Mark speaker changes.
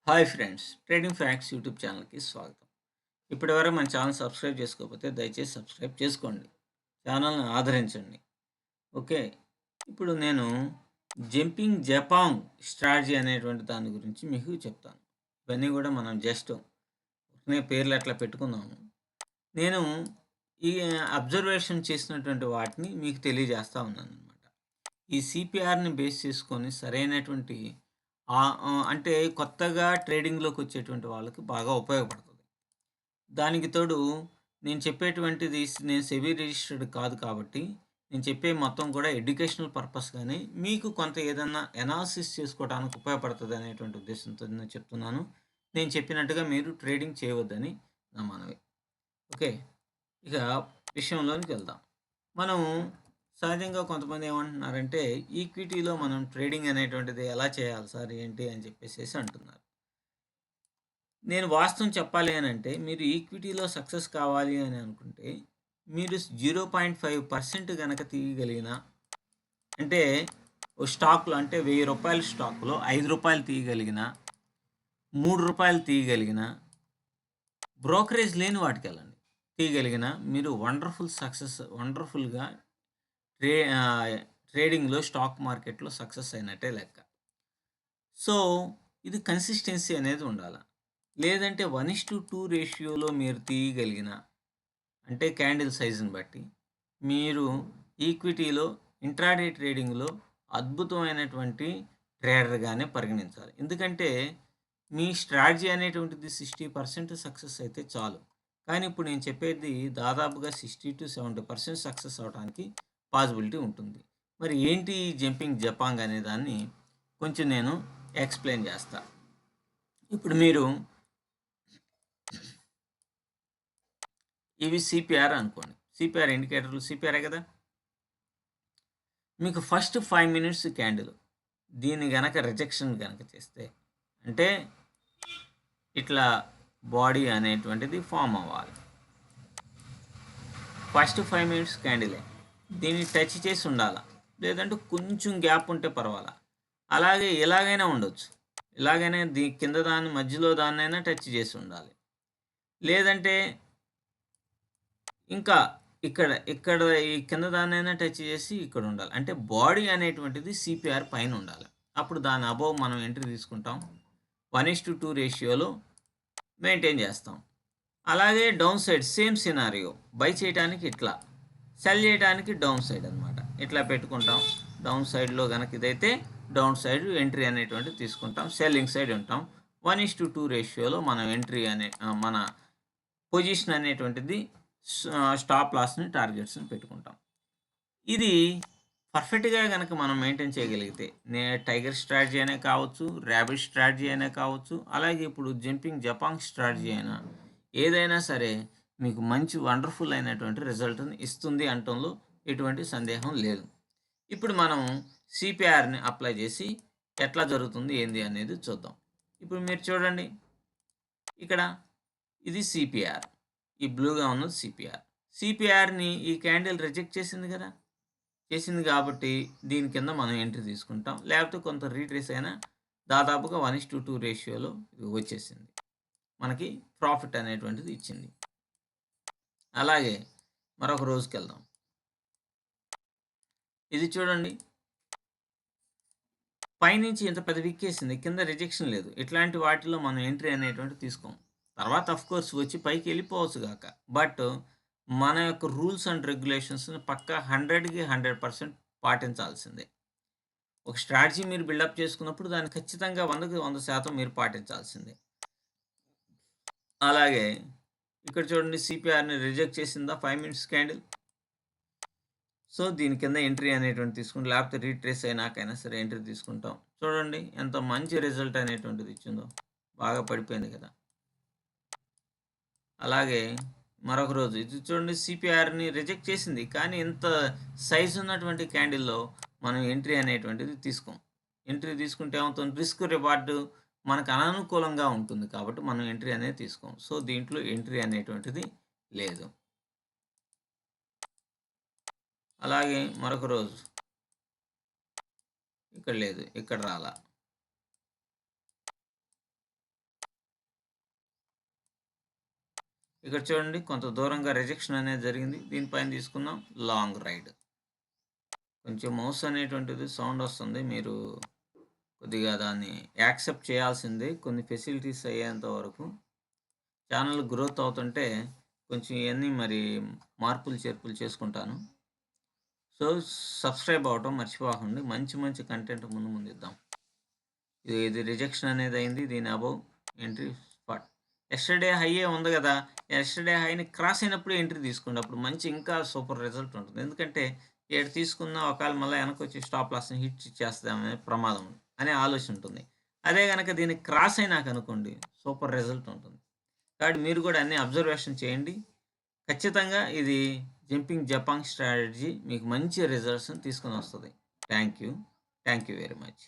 Speaker 1: Hi friends, trading facts YouTube ఛానల్కి స్వాగతం. ఇప్పటివరకు మన ఛానల్ సబ్స్క్రైబ్ చేసుకోకపోతే దయచేసి సబ్స్క్రైబ్ చేసుకోండి. ఛానల్ని ఆదరించండి. ఓకే, ఇప్పుడు నేను జంపింగ్ జపాంగ్ స్ట్రాటజీ అనేటువంటి దాని గురించి మీకు చెప్తాను. ఇవన్నీ కూడా మనం జస్ట్ పేర్లు అట్లా పెట్టుకుందాము. నేను ఈ అబ్జర్వేషన్ చేసినటువంటి వాటిని మీకు తెలియజేస్తూ ఉన్నాను అనమాట. ఈ సిపిఆర్ని బేస్ చేసుకొని సరైనటువంటి అంటే కొత్తగా ట్రేడింగ్‌లోకి వచ్చేటువంటి వాళ్ళకి బాగా ఉపయోగపడుతుంది. దానికి తోడు నేను చెప్పేటువంటిది నేను సెబీ రిజిస్టర్డ్ కాదు కాబట్టి, నేను చెప్పే మొత్తం కూడా ఎడ్యుకేషనల్ పర్పస్ గాని, మీకు కొంత ఏదన్నా అనాలిసిస్ చేసుకోవడానికి ఉపయోగపడుతది అనేటువంటి ఉద్దేశంతో నేను చెప్తున్నాను. నేను చెప్పినట్టుగా మీరు ట్రేడింగ్ చేయవద్దని నా మనవి. ఓకే, ఇక విషయంలోనికి వెళ్దాం. మనం సహజంగా కొంతమంది ఏమంటున్నారంటే, ఈక్విటీలో మనం ట్రేడింగ్ అనేటువంటిది ఎలా చేయాలి సార్ ఏంటి అని చెప్పేసేసి అంటున్నారు. నేను వాస్తవం చెప్పాలి అని అంటే, మీరు ఈక్విటీలో సక్సెస్ కావాలి అని అనుకుంటే, మీరు 0.5% గనక తీయగలిగిన, అంటే ఓ స్టాక్‌లో అంటే ₹1000 స్టాక్‌లో ₹5 తీయగలిగిన, ₹3 తీయగలిగిన, బ్రోకరేజ్ లేని వాటికెళ్ళండి. తీయగలిగిన మీరు వండర్‌ఫుల్‌గా ట్రే ట్రేడింగ్‌లో స్టాక్ మార్కెట్‌లో సక్సెస్ అయినట్టే లెక్క. సో, ఇది కన్సిస్టెన్సీ అనేది ఉండాల. లేదంటే 1:2 రేషియోలో మీరు తీయగలిగిన, అంటే క్యాండిల్ సైజుని బట్టి మీరు ఈక్విటీలో ఇంట్రాడే ట్రేడింగ్‌లో అద్భుతమైనటువంటి ట్రేడర్‌గానే పరిగణించాలి. ఎందుకంటే మీ స్ట్రాటజీ అనేటువంటిది 60% సక్సెస్ అయితే చాలు. కానీ ఇప్పుడు నేను చెప్పేది దాదాపుగా 60-70% సక్సెస్ అవ్వటానికి పాసిబిలిటీ ఉంటుంది. మరి ఏంటి ఈ జంపింగ్ జపాంగ్ అనే దాన్ని కొంచెం నేను ఎక్స్‌ప్లెయిన్ చేస్తా. ఇప్పుడు మీరు ఇవి సిపిఆర్ అనుకోండి. సిపిఆర్ ఇండికేటర్లు సిపిఆరే కదా! మీకు ఫస్ట్ 5 మినిట్స్ క్యాండిల్ దీన్ని గనక రిజెక్షన్ గనక చేస్తే, అంటే ఇట్లా బాడీ అనేటువంటిది ఫామ్ అవ్వాలి. ఫస్ట్ 5 మినిట్స్ క్యాండిలే. దీన్ని టచ్ చేసి ఉండాల. లేదంటే కొంచెం గ్యాప్ ఉంటే పర్వాలా. అలాగే ఇలాగైనా ఉండొచ్చు. ఇలాగైనా కింద దాన్ని మధ్యలో దాన్నైనా టచ్ చేసి ఉండాలి. లేదంటే ఇంకా ఇక్కడ ఇక్కడ ఈ కింద దాన్నైనా టచ్ చేసి ఇక్కడ ఉండాలి. అంటే బాడీ అనేటువంటిది సిపిఆర్ పైన ఉండాలి. అప్పుడు దాని అబోవ్ మనం ఎంట్రీ తీసుకుంటాం. 1:2 రేషియోలో మెయింటైన్ చేస్తాం. అలాగే down side same scenario. By చేయడానికి ఇట్లా, సెల్ చేయడానికి డౌన్ సైడ్ అనమాట. ఇట్లా పెట్టుకుంటాం. డౌన్ సైడ్లో కనుక ఇదైతే డౌన్ సైడ్ ఎంట్రీ అనేటువంటిది తీసుకుంటాం. సెల్లింగ్ సైడ్ ఉంటాం. 1:2 రేషియోలో మనం ఎంట్రీ మన పొజిషన్ అనేటువంటిది స్టాప్ లాస్ని టార్గెట్స్ని పెట్టుకుంటాం. ఇది పర్ఫెక్ట్గా కనుక మనం మెయింటైన్ చేయగలిగితే, టైగర్ స్ట్రాటజీ అనే కావచ్చు, ర్యాబిట్ స్ట్రాటజీ అయినా కావచ్చు, అలాగే ఇప్పుడు జంపింగ్ జపాంగ్ స్ట్రాటజీ అయినా ఏదైనా సరే మీకు మంచి వండర్ఫుల్ అయినటువంటి రిజల్ట్ని ఇస్తుంది అనటంలో ఎటువంటి సందేహం లేదు. ఇప్పుడు మనం సిపిఆర్ని అప్లై చేసి ఎట్లా జరుగుతుంది ఏంది అనేది చూద్దాం. ఇప్పుడు మీరు చూడండి, ఇక్కడ ఇది సిపిఆర్, ఈ బ్లూగా ఉన్నది సిపిఆర్. సిపిఆర్ని ఈ క్యాండిల్ రిజెక్ట్ చేసింది కదా, చేసింది కాబట్టి దీని కింద మనం ఎంట్రీ తీసుకుంటాం. లేకపోతే కొంత రీట్రేస్ అయినా దాదాపుగా 1:2 రేషియోలో ఇది వచ్చేసింది. మనకి ప్రాఫిట్ అనేటువంటిది ఇచ్చింది. అలాగే మరొక రోజుకి వెళ్దాం. ఇది చూడండి, పైనుంచి ఇంత పెద్ద విక్కేసింది, కింద రిజెక్షన్ లేదు. ఇట్లాంటి వాటిలో మనం ఎంట్రీ అనేటువంటిది తీసుకోం. తర్వాత కోర్స్ వచ్చి పైకి వెళ్ళిపోవచ్చు గాక. బట్ మన యొక్క రూల్స్ అండ్ రెగ్యులేషన్స్ని పక్కా 100కి 100% పాటించాల్సిందే. ఒక స్ట్రాటజీ మీరు బిల్డప్ చేసుకున్నప్పుడు దాన్ని ఖచ్చితంగా 100కి 100% మీరు పాటించాల్సిందే. అలాగే ఇక్కడ చూడండి, సిపిఆర్ని రిజెక్ట్ చేసిందా 5 మినిట్స్ క్యాండిల్. సో దీని కింద ఎంట్రీ అనేటువంటి తీసుకుంటాం. లేకపోతే రీట్రేస్ అయినాకైనా సరే ఎంట్రీ తీసుకుంటాం. చూడండి ఎంత మంచి రిజల్ట్ అనేటువంటిది ఇచ్చిందో. బాగా పడిపోయింది కదా. అలాగే మరొక రోజు ఇది చూడండి, సిపిఆర్ని రిజెక్ట్ చేసింది, కానీ ఇంత సైజ్ ఉన్నటువంటి క్యాండిల్లో మనం ఎంట్రీ అనేటువంటిది తీసుకోం. ఎంట్రీ తీసుకుంటే ఏమవుతుంది, రిస్క్ రివార్డు మనకు అననుకూలంగా ఉంటుంది కాబట్టి మనం ఎంట్రీ అనేది తీసుకోం. సో దీంట్లో ఎంట్రీ అనేటువంటిది లేదు. అలాగే మరొక రోజు ఇక్కడ లేదు, ఇక్కడ రాలా. ఇక్కడ చూడండి కొంత దూరంగా రిజెక్షన్ అనేది జరిగింది. దీనిపైన తీసుకుందాం లాంగ్ రైడ్. కొంచెం మౌస్ అనేటువంటిది సౌండ్ వస్తుంది. మీరు కొద్దిగా దాన్ని యాక్సెప్ట్ చేయాల్సిందే కొన్ని ఫెసిలిటీస్ అయ్యేంత వరకు. ఛానల్ గ్రోత్ అవుతుంటే కొంచెం ఇవన్నీ మరి మార్పులు చేర్పులు చేసుకుంటాను. సో సబ్స్క్రైబ్ అవ్వటం మర్చిపోకండి. మంచి మంచి కంటెంట్ ముందు ఇద్దాం. ఇది రిజెక్షన్ అనేది అయింది. దీని అబౌవ్ ఎంట్రీ స్పాట్. ఎస్టర్డే హైయే ఉంది కదా, ఎస్టర్డే హైని క్రాస్ అయినప్పుడు ఎంట్రీ తీసుకోండి. అప్పుడు మంచి ఇంకా సూపర్ రిజల్ట్ ఉంటుంది. ఎందుకంటే ఏడు తీసుకున్న ఒకవేళ మళ్ళీ వెనక్కి వచ్చి స్టాప్ లాస్ని హిట్ ఇచ్చేస్తామనే ప్రమాదం అనే ఆలోచన ఉంటుంది. అదే కనుక దీన్ని క్రాస్ అయినాక అనుకోండి సూపర్ రిజల్ట్ ఉంటుంది. కాబట్టి మీరు కూడా అన్ని అబ్జర్వేషన్ చేయండి. ఖచ్చితంగా ఇది జంపింగ్ జపాంగ్ స్ట్రాటజీ మీకు మంచి రిజల్ట్స్ని తీసుకొని వస్తుంది. Thank you very much.